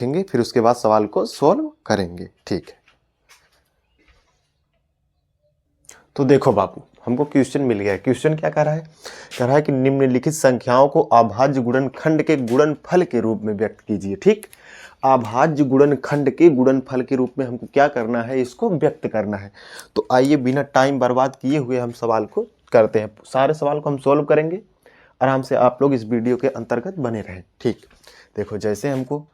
देखेंगे, फिर उसके बाद सवाल को सोल्व करेंगे। ठीक है, तो देखो बाबू, हमको क्वेश्चन मिल गया है। क्वेश्चन क्या कह रहा है? कह रहा है कि निम्नलिखित संख्याओं को अभाज्य गुणनखंड के गुणनफल के रूप में व्यक्त कीजिए। ठीक, अभाज्य गुणनखंड के गुणनफल के रूप में हमको क्या करना है? इसको व्यक्त करना है। तो आइए बिना टाइम बर्बाद किए हुए हम सवाल को करते हैं। सारे सवाल को हम सोल्व करेंगे। आराम से आप लोग इस वीडियो के अंतर्गत बने रहें। ठीक, देखो जैसे हमको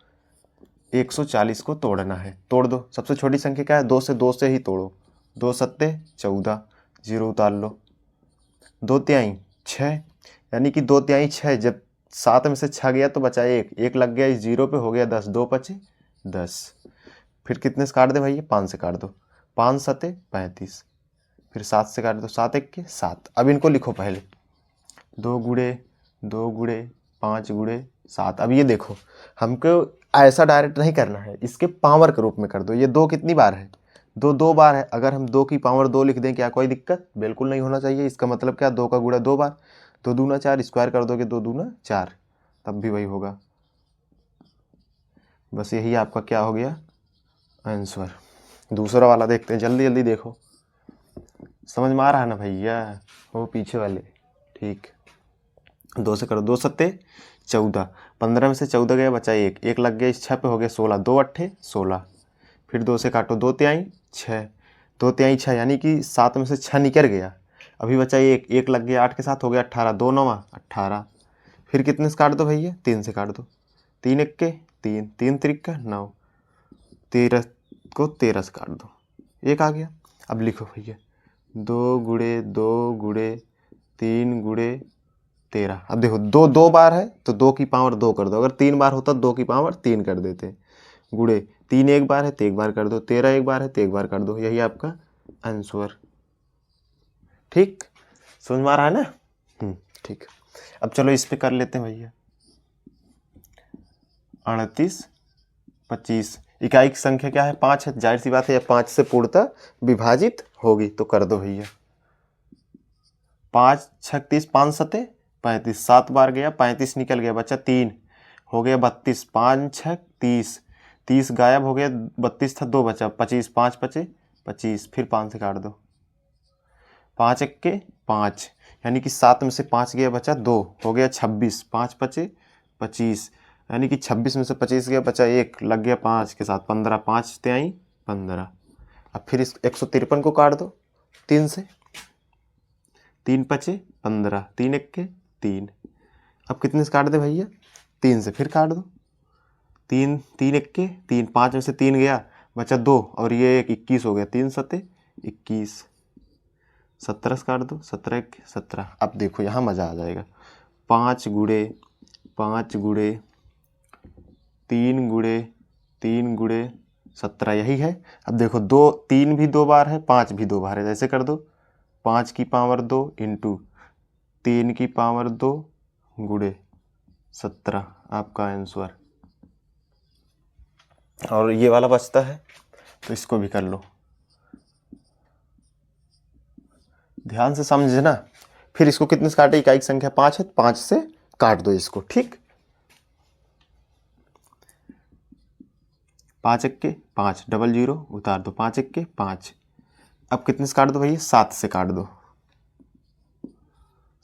140 को तोड़ना है, तोड़ दो। सबसे छोटी संख्या क्या है? 2 से ही तोड़ो। 2 सत्ते 14, 0 उतार लो। 2 तिहाई 6, यानी कि 2 तिहाई 6, जब 7 में से 6 गया तो बचा 1, 1 लग गया इस 0 पे, हो गया 10, 2 पचे 10। फिर कितने से काट दे भैया? 5 से काट दो। 5 सत्ते 35, फिर 7 से काट दो। 7 एक के 7। अब इनको लिखो पहले, 2 गुणे 2 गुणे 5 गुणे 7। अब ये देखो, हमको ऐसा डायरेक्ट नहीं करना है, इसके पावर के रूप में कर दो। ये 2 कितनी बार है? 2 2 बार है। अगर हम 2 की पावर 2 लिख दें, क्या कोई दिक्कत? बिल्कुल नहीं होना चाहिए। इसका मतलब क्या? 2 का गुणा 2 बार। 2 दूना 4, स्क्वायर कर दोगे 2 दूना 4, तब भी वही होगा। बस यही आपका क्या हो गया? आंसर। दूसरा वाला देखते हैं, जल्दी जल्दी देखो। समझ में आ रहा है ना भैया? वो पीछे वाले। ठीक, 2 से करो। 2 सत्ते 14, 15 में से 14 गया, बचा 1, 1 लग गया इस 6 पे, हो गया 16, 2 अट्ठे 16। फिर 2 से काटो, 2 तिहाई 6, 2 तिहाई 6, यानी कि 7 में से 6 निकल गया, अभी बचा 1, 1 लग गया 8 के साथ, हो गया 18, 2 9 18। फिर कितने से काट दो भैया? 3 से काट दो। 3 एक के 3, 3 त्रिक का 9, 13 को 13 से काट दो, 1 आ गया। अब लिखो भैया, 2 गुणे 2 गुणे 3 गुणे 13। अब देखो 2 2 बार है तो 2 की पावर 2 कर दो। अगर 3 बार होता 2 की पावर 3 कर देते। गुणे 3 एक बार है तो 1 बार कर दो। 13 एक बार है तो 1 बार कर दो। यही आपका आंसर। ठीक, समझ में आ रहा है ना? ठीक, अब चलो इस पे कर लेते हैं भैया। 38 25, इकाई की संख्या क्या है? 5 है। जाहिर सी बात है, या 5 से पूर्णतः विभाजित होगी, तो कर दो भैया। 5 छक 30, 5 सते 35, 7 बार गया, 35 निकल गया, बचा 3, हो गया 32, 5 छक 30, 30 गायब हो गया, 32 था, 2 बचा 25, 5 पचे 25, फिर 5 से काट दो। 5 एक के 5, यानी कि 7 में से 5 गया, बचा 2, हो गया 26, 5 पचे 25, यानी कि 26 में से 25 गया, बचा 1, लग गया 5 के साथ 15, 5 तिहाई 15। अब फिर इस 153 को काट दो 3 से, 3 पचे 15, 3 एक के 3। अब कितने से काट दे भैया? 3 से फिर काट दो। 3 3 एक के 3, 5 में से 3 गया, बचा 2, और ये 1, 21 हो गया। 3 सते 21, 17 से काट दो। 17 एक 17। अब देखो यहाँ मज़ा आ जाएगा। 5 गुणे 5 गुणे 3 गुणे 3 गुणे 17, यही है। अब देखो 2 3 भी 2 बार है, 5 भी 2 बार है। ऐसे कर दो, 5 की पावर 2 इंटू 3 की पावर 2 गुणे 17, आपका आंसर। और ये वाला बचता है तो इसको भी कर लो, ध्यान से समझना। फिर इसको कितने से काटे? इकाई की संख्या 5 है, 5 से काट दो इसको। ठीक, 5 एक के 5, डबल 0 उतार दो, 5 एक के 5। अब कितने से काट दो भैया? 7 से काट दो।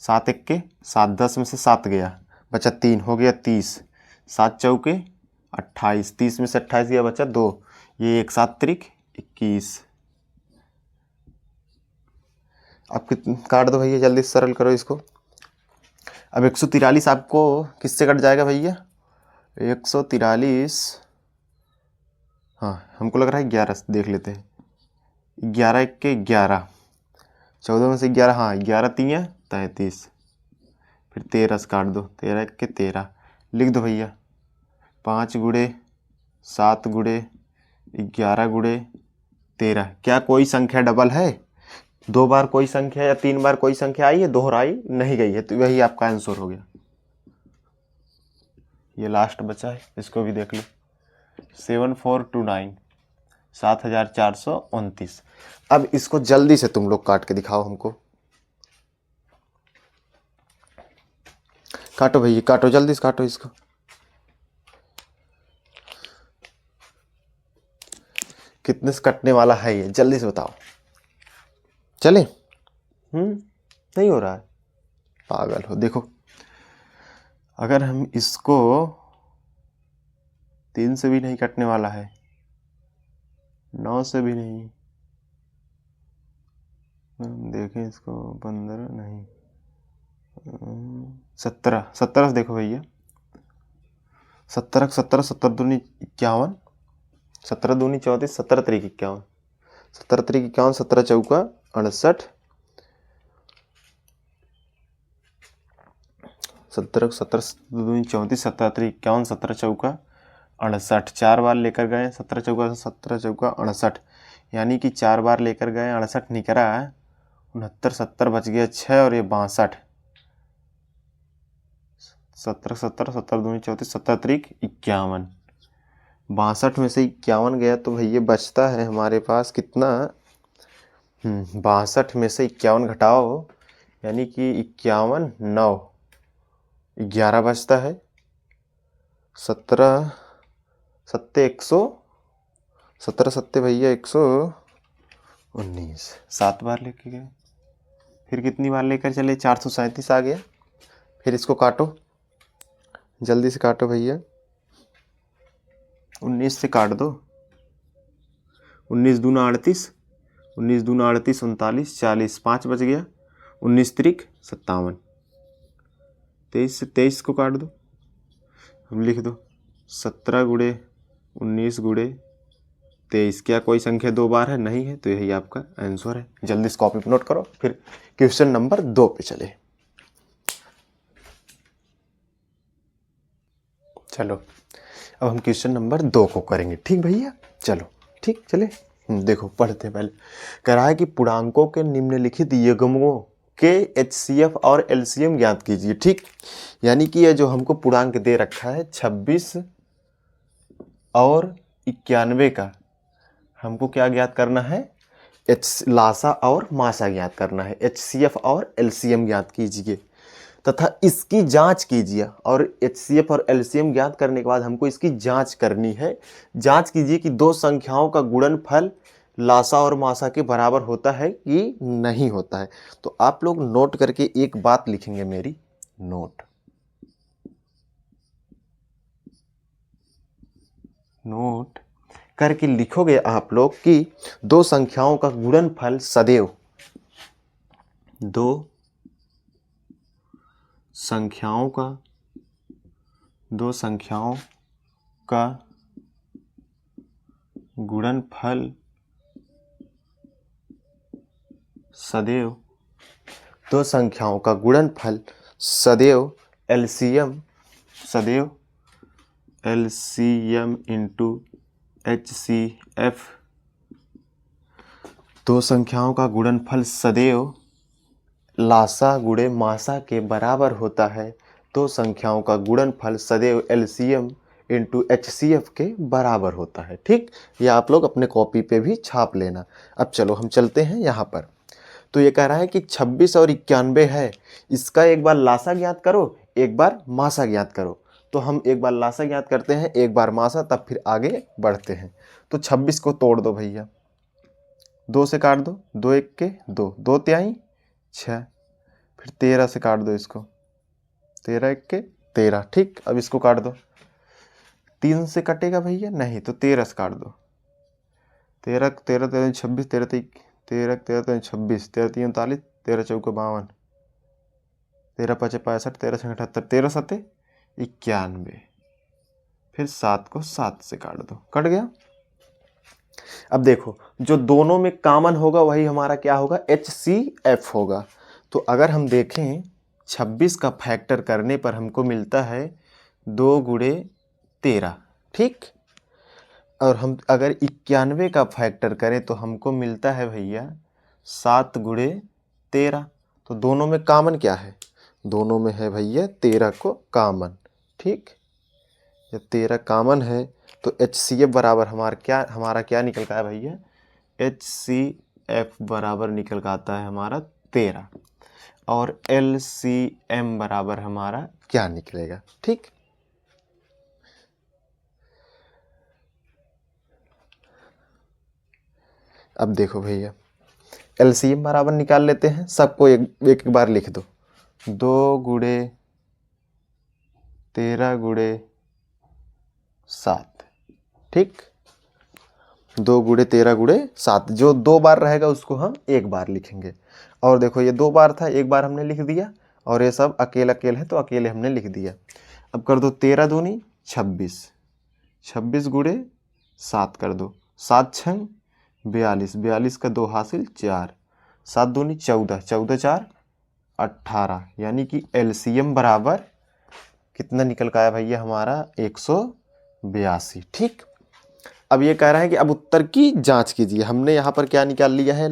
7 एक के 7, 10 में से 7 गया, बचा 3, हो गया 30, 7 चौके 28, 30 में से 28 गया, बचा 2, ये 1 7 त्रिक 21। अब कितने काट दो भैया? जल्दी सरल करो इसको। अब 143 आपको किससे कट जाएगा भैया? 143, हाँ हमको लग रहा है 11 से, देख लेते हैं। 11 एक के 11, 14 में से 11, हाँ 11 3 33, फिर 13 से काट दो। 13 एक के 13, लिख दो भैया। 5 गुणे 7 गुणे 11 गुणे 13। क्या कोई संख्या डबल है? 2 बार कोई संख्या या 3 बार कोई संख्या आई है, दोहराई नहीं गई है, तो वही आपका आंसर हो गया। ये लास्ट बचा है, इसको भी देख लो। 7429, 7429। अब इसको जल्दी से तुम लोग काट के दिखाओ हमको। काटो भैया, काटो जल्दी से, काटो इसको। कितने से कटने वाला है ये, जल्दी से बताओ। चले? नहीं हो रहा है, पागल हो। देखो अगर हम इसको 3 से भी नहीं कटने वाला है, 9 से भी नहीं, देखें इसको 15 नहीं, 17 से देखो भैया, 17 17 दूनी 51, 17 दूनी 34, 17 तरीक 51, 17 तरीक 51, 17 चौका 68, 17 दूनी 34, 17 तरीक 51, 17 चौका 68, 4 बार लेकर गए, 17 चौका 68, यानी कि 4 बार लेकर गए, 68 निकला, 69 70 बच गया 6 और ये 62, 17 दूनी 34, 17 तरीक 51, 62 में से 51 गया तो भैया बचता है हमारे पास कितना, 62 में से 51 घटाओ, यानी कि 51 9 11 बचता है, 17 सत्ते 100, 17 सत्ते भैया 119, 7 बार लेके गए, फिर कितनी बार लेकर चले, 437 आ गया। फिर इसको काटो, जल्दी से काटो भैया, 19 से काट दो, 19 दूना 38, 19 दूना 38 39 40, 5 बच गया, 19 तरीक 57, 23 से 23 को काट दो, हम लिख दो 17 गुणे 19 गुणे 23, क्या कोई संख्या 2 बार है? नहीं है, तो यही आपका आंसर है। जल्दी से कॉपी पे नोट करो, फिर क्वेश्चन नंबर 2 पे चले। चलो अब हम क्वेश्चन नंबर 2 को करेंगे, ठीक भैया? चलो ठीक, चले। देखो पढ़ते हैं पहले। कह रहा है कि पूर्णांकों के निम्नलिखित युग्मों के HCF और LCM ज्ञात कीजिए, ठीक। यानी कि ये जो हमको पूर्णांक दे रखा है 26 और 91 का, हमको क्या ज्ञात करना है? लासा और मासा ज्ञात करना है। HCF और LCM ज्ञात कीजिए तथा इसकी जांच कीजिए। और HCF और LCM ज्ञात करने के बाद हमको इसकी जांच करनी है। जांच कीजिए कि दो संख्याओं का गुणनफल लासा और मासा के बराबर होता है कि नहीं होता है। तो आप लोग नोट करके एक बात लिखेंगे मेरी, नोट करके लिखोगे आप लोग कि दो संख्याओं का गुणनफल सदैव, दो संख्याओं का गुणनफल सदैव, दो संख्याओं का गुणनफल सदैव LCM इंटू HCF, दो संख्याओं का गुणनफल सदैव लासा गुणे मासा के बराबर होता है। दो संख्याओं का गुणनफल सदैव LCM इंटू HCF के बराबर होता है, ठीक। ये आप लोग अपने कॉपी पे भी छाप लेना। अब चलो हम चलते हैं यहाँ पर। तो ये कह रहा है कि 26 और 91 है, इसका एक बार लासा ज्ञात करो, एक बार मासा ज्ञात करो। तो हम एक बार लासा ज्ञात करते हैं, एक बार मासा, तब फिर आगे बढ़ते हैं। तो 26 को तोड़ दो भैया, 2 से काट दो, 2 1 के 2, 2 तिहाई 6, फिर 13 से काट दो इसको, 13 1 के 13, ठीक। अब इसको काट दो, 3 से कटेगा भैया? नहीं, तो 13 से काट दो, 13 13 13 26, 13 13 13 26, 13 39, 13 चौका 52, 13 5 65, 13 6 78, 13 7 91, फिर 7 को 7 से काट दो, कट गया। अब देखो जो दोनों में कॉमन होगा वही हमारा क्या होगा? HCF होगा। तो अगर हम देखें 26 का फैक्टर करने पर हमको मिलता है 2 गुणे 13, ठीक। और हम अगर 91 का फैक्टर करें तो हमको मिलता है भैया 7 गुणे 13। तो दोनों में कॉमन क्या है? दोनों में है भैया 13 को कॉमन, ठीक। जब 13 कॉमन है तो HCF बराबर हमारा क्या निकल का है भैया? HCF बराबर निकल का आता है हमारा 13, और LCM बराबर हमारा क्या निकलेगा, ठीक। अब देखो भैया, एलसीएम बराबर निकाल लेते हैं, सबको एक एक बार लिख दो। 2 गुणे 13 गुणे 7, ठीक। 2 गुणे 13 गुणे 7, जो 2 बार रहेगा उसको हम एक बार लिखेंगे। और देखो ये 2 बार था, एक बार हमने लिख दिया, और ये सब अकेले अकेले है तो अकेले हमने लिख दिया। अब कर दो 13 दूनी 26, 26 गुणे 7 कर दो, 7 छंग 42, 42 का 2 हासिल 4, 7 दूनी 14, 14 4 18, यानी कि एलसीएम बराबर कितना निकल का आया भैया हमारा 182, ठीक। अब ये कह रहा है कि अब उत्तर की जांच कीजिए। हमने यहाँ पर क्या निकाल लिया है,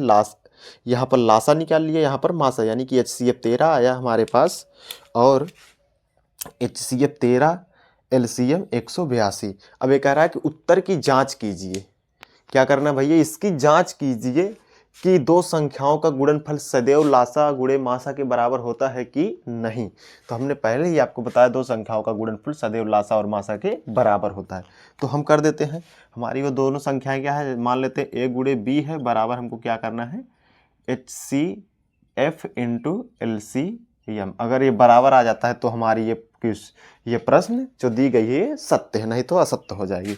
यहाँ पर लासा निकाल लिया, यहाँ पर मासा, यानी कि HCF 13 आया हमारे पास, और HCF 13 LCM 182। अब ये कह रहा है कि उत्तर की जांच कीजिए। क्या करना भैया, इसकी जांच कीजिए कि दो संख्याओं का गुणनफल सदैव लासा गुणे मासा के बराबर होता है कि नहीं। तो हमने पहले ही आपको बताया दो संख्याओं का गुणनफल सदैव लासा और मासा के बराबर होता है। तो हम कर देते हैं, हमारी वो दोनों संख्याएं क्या है, मान लेते हैं a गुणे b है, बराबर हमको क्या करना है HCF इंटू LCM। अगर ये बराबर आ जाता है तो हमारी ये प्रश्न जो दी गई है सत्य है, नहीं तो असत्य हो जाएगी।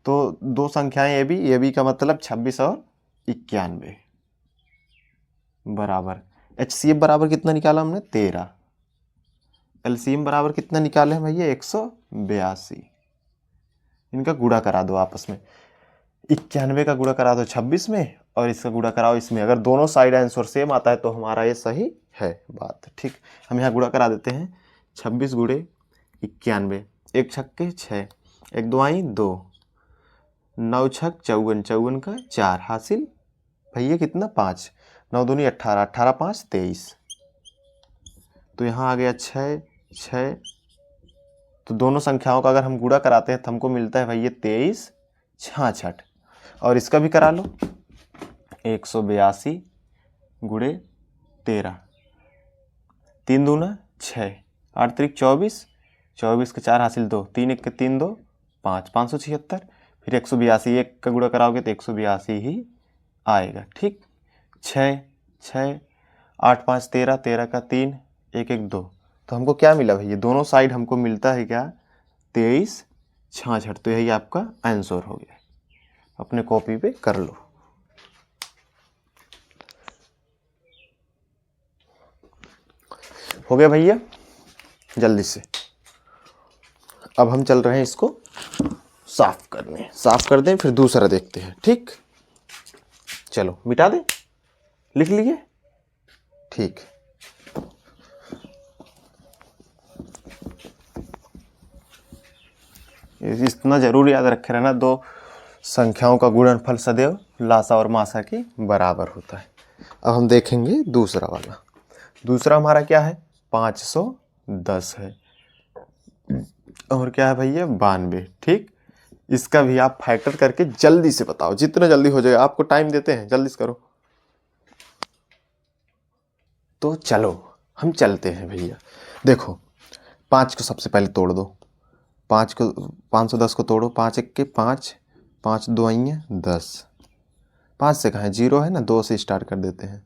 तो दो संख्याएं ए बी का मतलब 26 और 91 बराबर HCF बराबर कितना निकाला हमने 13, LCM बराबर कितना निकाले हैं भैया 182। इनका गुणा करा दो आपस में, 91 का गुणा करा दो 26 में और इसका गुणा कराओ इसमें। अगर दोनों साइड आंसर सेम आता है तो हमारा ये सही है बात, ठीक। हम यहाँ गुणा करा देते हैं, 26 गुणे 91, 1 छक्के 6, 1 दुआई 2, 9 छक 54, 54 का 4 हासिल भैया कितना 5, 9 दूनी 18, 18 5 23। तो यहाँ आ गया 6 6। तो दोनों संख्याओं का अगर हम गुणा कराते हैं तो हमको मिलता है भैया 23 66। और इसका भी करा लो, 182 गुणे 13, 3 दूना 6, 8 त्रिक 24, 24 के 4 हासिल 2, 3 1 के 3 2 5, 576। फिर 182, 1 का गुणा कराओगे तो 182 ही आएगा, ठीक। 6 6, 8 5 13, 13 का 3, 1 1 2। तो हमको क्या मिला भैया, दोनों साइड हमको मिलता है क्या 23 66। तो यही आपका आंसर हो गया, अपने कॉपी पे कर लो। हो गया भैया, जल्दी से। अब हम चल रहे हैं इसको साफ करने, साफ कर दें फिर दूसरा देखते हैं, ठीक। चलो मिटा दें, लिख लिए, ठीक। इतना जरूर याद रखे रहना, दो संख्याओं का गुणनफल सदैव लासा और मासा के बराबर होता है। अब हम देखेंगे दूसरा वाला। दूसरा हमारा क्या है 510 है, और क्या है भैया 92, ठीक। इसका भी आप फैक्टर करके जल्दी से बताओ, जितना जल्दी हो जाएगा। आपको टाइम देते हैं, जल्दी से करो। तो चलो हम चलते हैं भैया। देखो 5 को सबसे पहले तोड़ दो, 510 को तोड़ो, 5 1 के 5, 5 2 10, 5 से कहाँ 0 है ना, 2 से स्टार्ट कर देते हैं।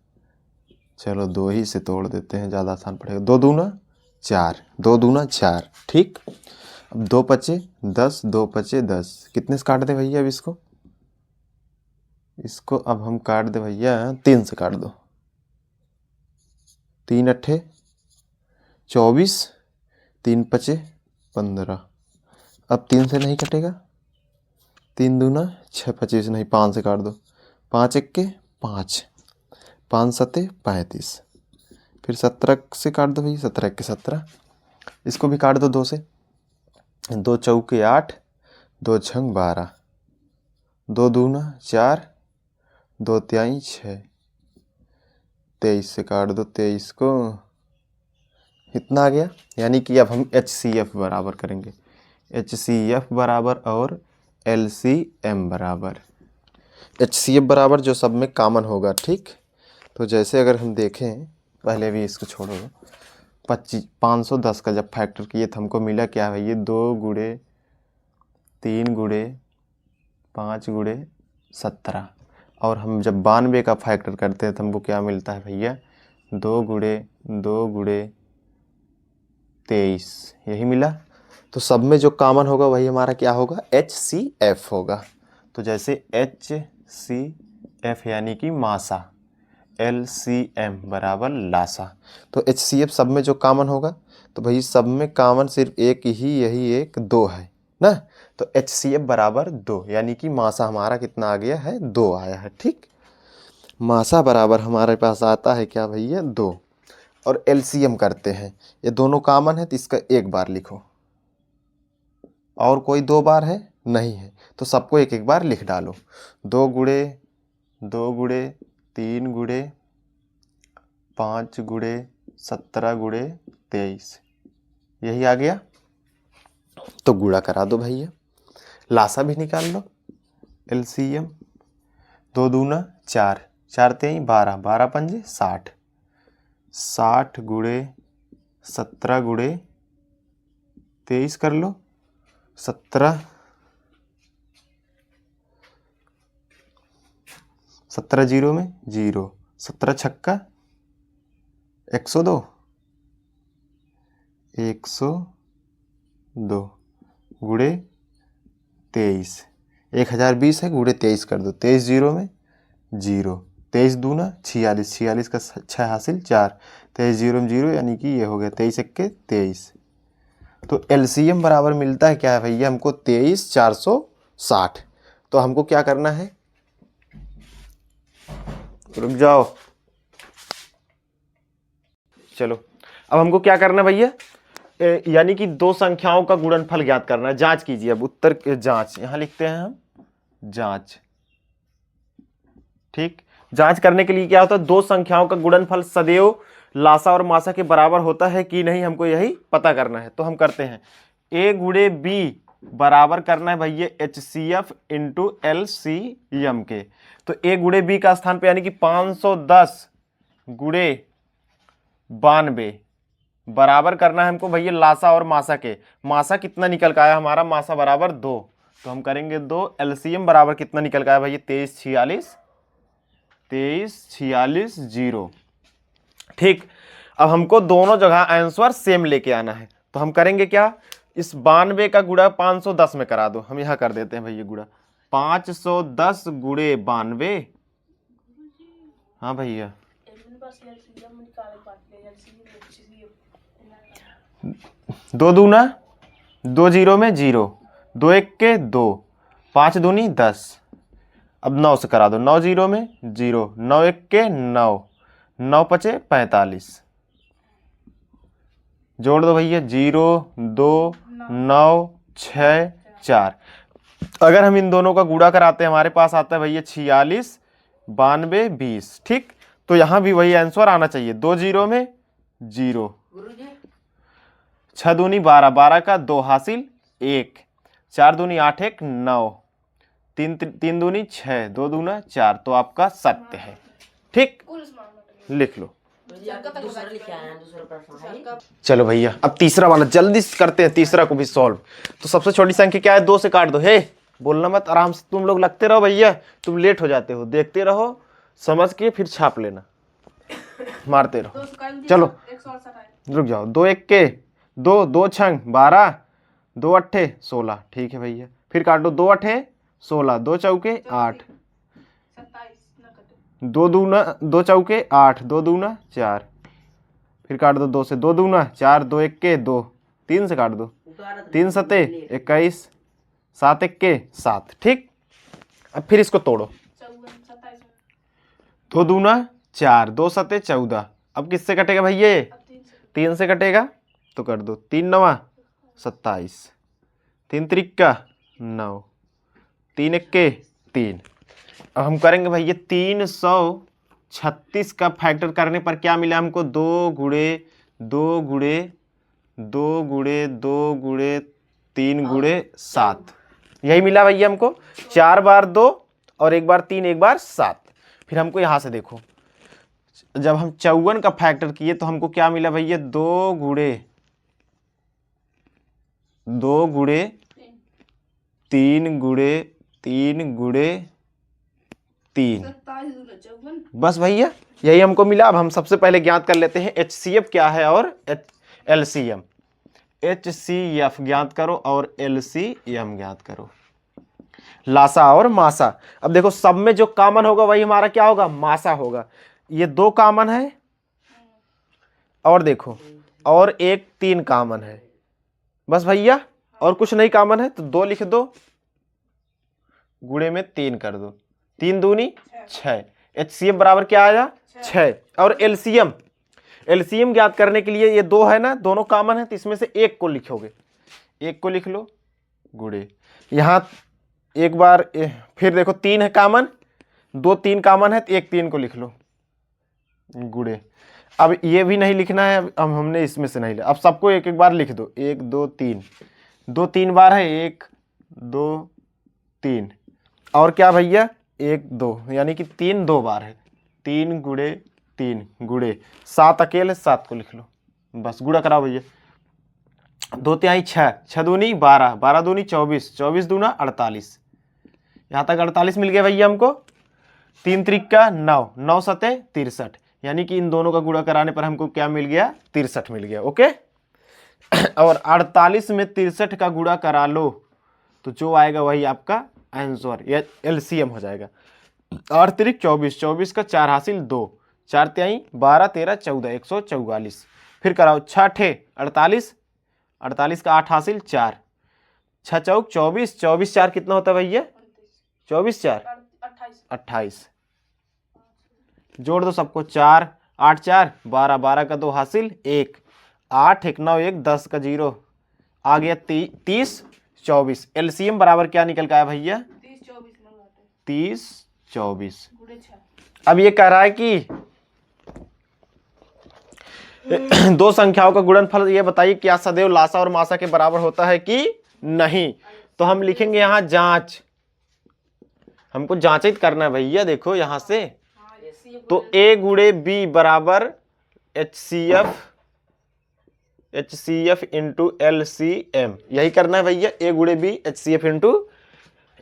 चलो 2 ही से तोड़ देते हैं, ज़्यादा आसान पड़ेगा। 2 दूना 4, 2 दूना 4, ठीक। अब 2 पचे 10, 2 पचे 10, कितने से काट दे भैया अब इसको अब हम काट दे भैया 3 से काट दो, 3 अट्ठे 24, 3 पचे 15। अब 3 से नहीं कटेगा, 3 दूना 6 25 नहीं, 5 से काट दो, 5 1 के 5, 5 7 35। फिर 17 से काट दो भैया, 17 1 के 17। इसको भी काट दो 2 से, 2 चौके 8, 2 छंग 12, 2 दूना 4, 2 त्याई 6, 23 से काट दो 23 को, इतना आ गया। यानी कि अब हम HCF बराबर करेंगे, HCF बराबर और LCM बराबर। HCF बराबर जो सब में कॉमन होगा, ठीक। तो जैसे अगर हम देखें, पहले भी इसको छोड़ो, 510 का जब फैक्टर किए तो हमको मिला क्या है ये 2 गुणे 3 गुणे 5 गुणे 17। और हम जब 92 का फैक्टर करते हैं तो हमको क्या मिलता है भैया, 2 गुणे 2 गुणे 23, यही मिला। तो सब में जो कॉमन होगा वही हमारा क्या होगा, HCF होगा। तो जैसे HCF यानी कि मासा, LCM बराबर लासा। तो HCF सब में जो कॉमन होगा, तो भाई सब में कॉमन सिर्फ एक ही, यही एक 2 है ना। तो HCF बराबर 2, यानी कि मासा हमारा कितना आ गया है, 2 आया है। ठीक, मासा बराबर हमारे पास आता है क्या भैया, 2। और LCM करते हैं, ये दोनों कॉमन है तो इसका एक बार लिखो, और कोई 2 बार है नहीं है, तो सबको एक एक बार लिख डालो। 2 गुणे 2 गुणे 3 गुणे 5 गुणे 17 गुणे 23, यही आ गया। तो गुणा करा दो भैया, लासा भी निकाल लो, LCM। 2 दूना 4, 4 तेई 12, 12 पंजे 60, 60 गुणे 17 गुणे 23 कर लो, 17 जीरो में जीरो, 17 छक्का 102, 102 गुणे 23, 1020 है, गुणे 23 कर दो, 23 जीरो में जीरो, 23 दूना 46, 46 का 6 हासिल 4, 23 जीरो में जीरो, यानी कि ये हो गया 23 एक्के 23। तो LCM बराबर मिलता है क्या है भैया हमको, 23,460। तो हमको क्या करना है, रुक जाओ, चलो अब हमको क्या करना है भैया, यानी कि दो संख्याओं का गुणनफल ज्ञात करना है। जांच कीजिए, अब उत्तर जांच यहां लिखते हैं हम, जांच। ठीक, जांच करने के लिए क्या होता है, दो संख्याओं का गुणनफल सदैव लासा और मासा के बराबर होता है कि नहीं, हमको यही पता करना है। तो हम करते हैं, A गुणे B बराबर करना है भैया HCF इंटू LCM के। तो A गुणे B का स्थान पे यानी कि 510 गुणे 92 बराबर करना है हमको भैया लासा और मासा के। मासा कितना निकल का आया हमारा, मासा बराबर 2, तो हम करेंगे 2। LCM बराबर कितना निकल का आया भैया, 2346 0। ठीक, अब हमको दोनों जगह आंसर सेम लेके आना है। तो हम करेंगे क्या, इस 92 का गुणा 510 में करा दो। हम यहां कर देते हैं भैया गुणा 510 गुणे 92। हाँ भैया, 2 दूना 2 जीरो में जीरो, 2 एक के 2, 5 दूनी 10। अब 9 से करा दो, 9 जीरो में जीरो, 9 एक के 9, 9 पचे 45। जोड़ दो भैया, 0 2 9 6 4। अगर हम इन दोनों का गुणा कराते हैं हमारे पास आता है भैया 46 92 20। ठीक, तो यहां भी वही आंसर आना चाहिए, 2 जीरो में जीरो, 6 दूनी 12, 12 का 2 हासिल 1, 4 दूनी 8 एक 9, 3 दूनी 6, 2 दूना 4। तो आपका सत्य है। ठीक, लिख लो। चलो भैया अब तीसरा वाला जल्दी से करते हैं, तीसरा को भी सॉल्व। तो सबसे छोटी संख्या क्या है, 2 से काट दो। हे बोलना मत, आराम से तुम लोग लगते रहो भैया, तुम लेट हो जाते हो, देखते रहो, समझ के फिर छाप लेना, मारते रहो। चलो रुक जाओ, 2 एक के 2, 2 छंग 12, 2 अट्ठे 16। ठीक है भैया, फिर काट दो, 2 अट्ठे 16, 2 चौके 8, 2 दूना 2 चौके 8, 2 दूना 4, फिर काट दो 2 से, 2 दूना 4, 2 एक के 2, 3 से काट दो, 3 सते 21, 7 एक के 7। ठीक, अब फिर इसको तोड़ो, 2 दूना 4, 2 सते 14। अब किससे कटेगा भैया, 3 से कटेगा, तो कर दो, 3 नवा 27, 3 त्रिक्का 9, 3 इक्के 3। अब हम करेंगे भैया 336 का फैक्टर करने पर क्या मिला हमको, 2 गुणे 2 गुणे 2 गुणे 2 गुणे 3 गुणे 7, यही मिला भैया हमको। 4 बार 2 और 1 बार 3 1 बार 7। फिर हमको यहां से देखो, जब हम 54 का फैक्टर किए तो हमको क्या मिला भैया, 2 गुणे 3 गुणे 3 गुणे 3। बस भैया यही हमको मिला। अब हम सबसे पहले ज्ञात कर लेते हैं HCF क्या है और LCM। HCF ज्ञात करो और LCM ज्ञात करो, लासा और मासा। अब देखो सब में जो कॉमन होगा वही हमारा क्या होगा, मासा होगा। ये 2 कॉमन है और देखो और एक 3 कॉमन है। बस भैया और कुछ नहीं कॉमन है तो 2 लिख दो, गुणे में 3 कर दो, 3 दूनी 6। HCF बराबर क्या आया 6। और LCM ज्ञात करने के लिए ये 2 है ना, दोनों कॉमन है तो इसमें से एक को लिखोगे, एक को लिख लो गुणे। यहां एक बार फिर देखो 3 है कॉमन, 2 3 कॉमन है तो एक 3 को लिख लो गुणे। अब ये भी नहीं लिखना है, अब हमने इसमें से नहीं लिया। अब सबको एक एक बार लिख दो, 1 2 3, 2 3 बार है, 1 2 3 और क्या भैया 1 2, यानी कि 3 2 बार है, 3 गुणे 3 गुणे 7 अकेले 7 को लिख लो। बस गुणा कराओ भैया, 2 तिहाई 6, 6 दूनी 12, 12 दूनी 24, 24 दूना 48। यहाँ तक 48 मिल गया भैया हमको। 3 त्रिका 9, 9 सते 63, यानी कि इन दोनों का गुणा कराने पर हमको क्या मिल गया 63 मिल गया। ओके और 48 में 63 का गुणा करा लो तो जो आएगा वही आपका आंसर, या LCM हो जाएगा। 8 त्रिक 24, 24 का 4 हासिल 2, 4 तिहाई 12 13 14, 144। फिर कराओ 6 ठे 48, 48 का 8 हासिल 4, 6 चौक 24, 24 4 कितना होता है भैया 24 4 28। जोड़ दो सबको, 4 8 4 12, 12 का 2 हासिल 1, 8 1 9 1 10 का 0 आ गया 30 24। LCM बराबर क्या निकल का है भैया 30 24। अब ये कह रहा है कि 2 संख्याओं का गुणनफल ये बताइए क्या सदैव लासा और मासा के बराबर होता है कि नहीं। तो हम लिखेंगे यहां जांच, हमको जांचित करना है भैया। देखो यहां से तो A गुणे B बराबर HCF इंटू LCM, यही करना है भैया। A गुणे B HCF इंटू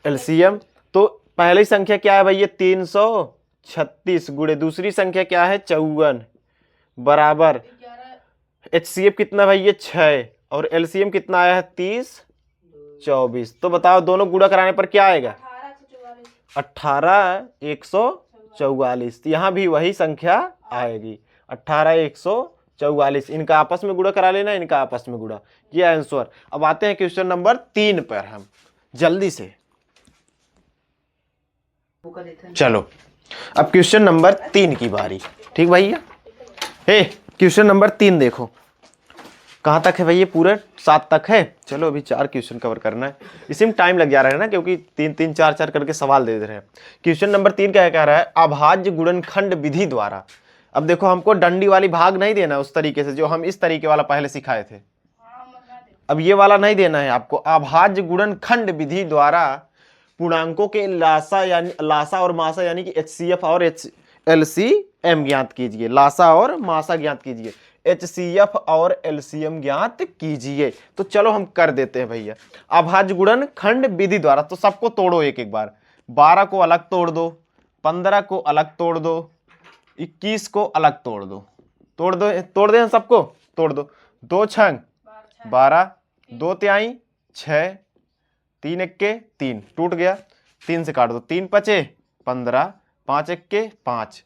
LCM। तो पहली संख्या क्या है भैया 336 गुणे दूसरी संख्या क्या है 54 बराबर HCF कितना भैया 6 और LCM कितना आया है 30 24। तो बताओ दोनों गुणा कराने पर क्या आएगा 18 144। यहां भी वही संख्या आएगी 18 144। इनका आपस में गुणा करा लेना, इनका आपस में गुणा, ये आंसर। अब आते हैं क्वेश्चन नंबर 3 पर हम जल्दी से। चलो अब क्वेश्चन नंबर 3 की बारी। ठीक भैया, हे क्वेश्चन नंबर 3 देखो कहां तक है भैया, पूरे 7 तक है। चलो अभी 4 क्वेश्चन कवर करना है, इसी में टाइम लग जा रहा है ना, क्योंकि 3 3 4 4 करके सवाल दे रहे हैं। क्वेश्चन नंबर 3 क्या कह रहा है, अभाज्य गुणनखंड विधि द्वारा। अब देखो हमको डंडी वाली भाग नहीं देना उस तरीके से जो हम इस तरीके वाला पहले सिखाए थे, अब ये वाला नहीं देना है आपको। अभाज्य गुणनखंड विधि द्वारा पूर्णांकों के लासा और मासा यानी कि HCF और LCM ज्ञात कीजिए। लासा और मासा ज्ञात कीजिए, HCF और LCM ज्ञात कीजिए। तो चलो हम कर देते हैं भैया। अभाज्य गुणनखंड विधि द्वारा, तो सबको तोड़ो एक एक बार। 12 को अलग तोड़ दो, 15 को अलग तोड़ दो, 21 को अलग तोड़ दो, तोड़ दे सबको, तोड़ दो। 2 छंग 12, 2 तिहाई 6, 3 एक्के 3 टूट गया, 3 से काट दो, 3 पचे 15, 5 एक्के 5,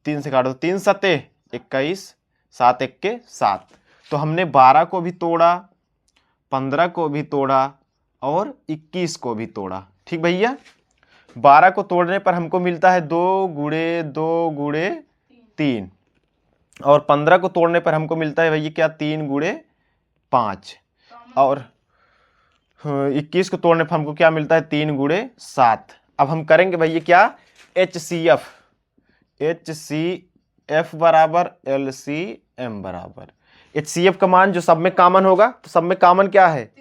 3 से काट दो, 3 सते 21, 7 एक्के 7। तो हमने 12 को भी तोड़ा, 15 को भी तोड़ा और 21 को भी तोड़ा। ठीक भैया, 12 को तोड़ने पर हमको मिलता है 2 गुणे 2 गुणे 3 और 15 को तोड़ने पर हमको मिलता है भैया क्या 3 गुणे 5 और 21 को तोड़ने पर हमको क्या मिलता है 3 गुणे 7। अब हम करेंगे भैया क्या HCF बराबर LCM बराबर। HCF का मान जो सब में कॉमन होगा, तो सब में कॉमन क्या है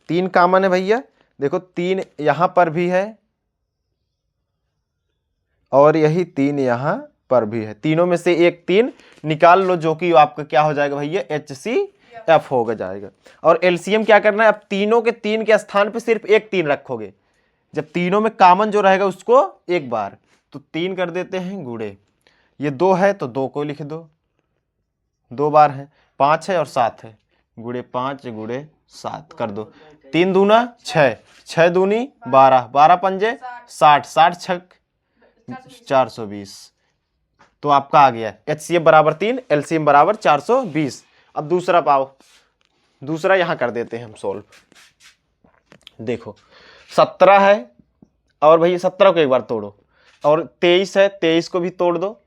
3 कॉमन है भैया। देखो 3 यहां पर भी है और यही 3 यहां पर भी है, तीनों में से एक 3 निकाल लो जो कि आपका क्या हो जाएगा भैया HCF होगा जाएगा। और LCM क्या करना है, अब तीनों के 3 के स्थान पे सिर्फ एक 3 रखोगे, जब तीनों में कॉमन जो रहेगा उसको एक बार, तो 3 कर देते हैं गुणे, ये 2 है तो 2 को लिख दो, 2 बार है, 5 है और 7 है, गुणे 5 गुणे 7 कर दो, 3 दूना 6, 6 दूनी 12, 12 पंजे 60, 60 छक 420। तो आपका आ गया HCF बराबर 3, LCM बराबर 420। अब दूसरा पाओ, दूसरा यहां कर देते हैं हम सोल्व। देखो 17 है और भैया 17 को एक बार तोड़ो, और 23 है 23 को भी तोड़ दो,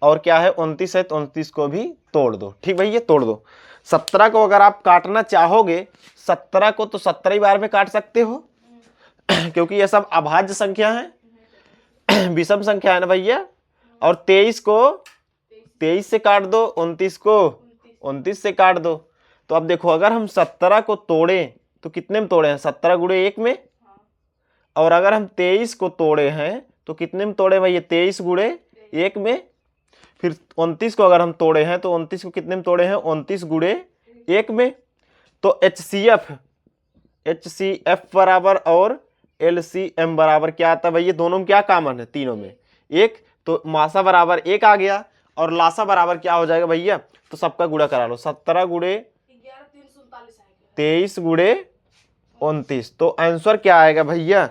और क्या है 29 है तो 29 को भी तोड़ दो। ठीक भैया, तोड़ दो। 17 को अगर आप काटना चाहोगे, 17 को तो 17 ही बार में काट सकते हो क्योंकि ये सब अभाज्य संख्या है, विषम संख्या है ना भैया। और 23 को 23 से काट दो, 29 को 29 से काट दो। तो अब देखो अगर हम 17 को तोड़े तो कितने में तोड़े हैं, 17 गुणे 1 में, और अगर हम 23 को तोड़े हैं तो कितने में तोड़े भैया, 23 गुणे 1 में। फिर 29 को अगर हम तोड़े हैं तो 29 को कितने में तोड़े हैं, 29 गुणे 1 में। तो HCF बराबर और LCM बराबर क्या आता है भैया, दोनों में क्या कॉमन है, तीनों में 1, तो मासा बराबर 1 आ गया, और लासा बराबर क्या हो जाएगा भैया, तो सबका गुणा करा लो, 17 गुणे 23 गुणे 29। तो आंसर क्या आएगा भैया,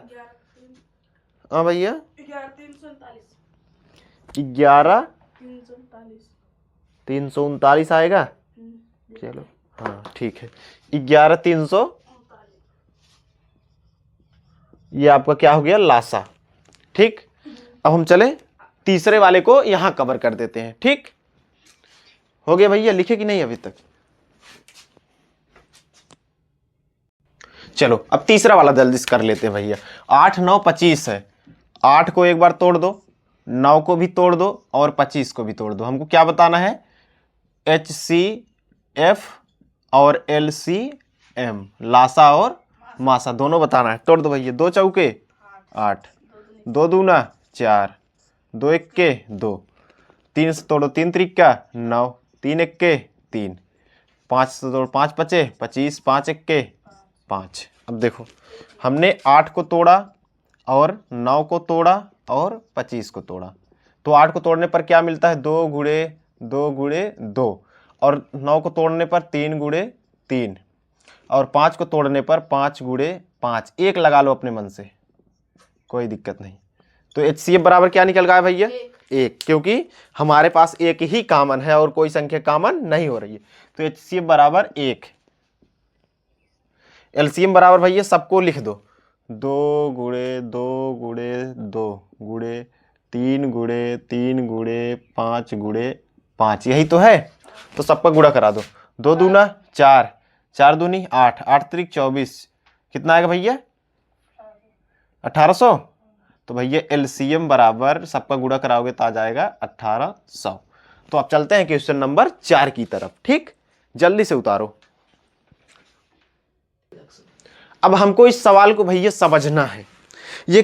हाँ भैया 11,339 आएगा। चलो हाँ ठीक है, 11,300, ये आपका क्या हो गया, लासा। ठीक, अब हम चले तीसरे वाले को यहां कवर कर देते हैं। ठीक हो गया भैया, लिखे कि नहीं अभी तक? चलो अब तीसरा वाला जल्दी से कर लेते हैं भैया। 8, 9, 25 है, 8 को एक बार तोड़ दो, 9 को भी तोड़ दो और 25 को भी तोड़ दो। हमको क्या बताना है, HCF और LCM, लासा और मासा दोनों बताना है। तोड़ दो भैया, 2 चौके 8, 2 दूना 4, 2 इक्के 2, 3 से तोड़ो 3 त्रिक्का 9, 3 इक्के 3, 5 से तोड़ो 5 पचे 25, 5 इक्के 5। अब देखो हमने 8 को तोड़ा और 9 को तोड़ा और 25 को तोड़ा, तो 8 को तोड़ने पर क्या मिलता है, 2 गुणे 2 गुणे 2, और 9 को तोड़ने पर 3 गुणे 3, और 5 को तोड़ने पर 5 गुणे 5। 1 लगा लो अपने मन से, कोई दिक्कत नहीं। तो HCF बराबर क्या निकल गया भैया, 1, क्योंकि हमारे पास एक ही कॉमन है और कोई संख्या कॉमन नहीं हो रही है। तो HCF बराबर 1। LCM बराबर भैया सबको लिख दो, 2 गुणे 2 गुणे 2 गुणे 3 गुणे 3 गुणे 5 गुणे 5, यही तो है। तो सबका गुणा करा दो, 2 दूना 4, 4 दूनी 8, 8 त्रिक 24, कितना आएगा भैया, 1800। तो भैया LCM बराबर सबका गुणा कराओगे तो आ जाएगा 1800। तो अब चलते हैं क्वेश्चन नंबर 4 की तरफ। ठीक, जल्दी से उतारो। अब हमको इस सवाल को भैया समझना है। ये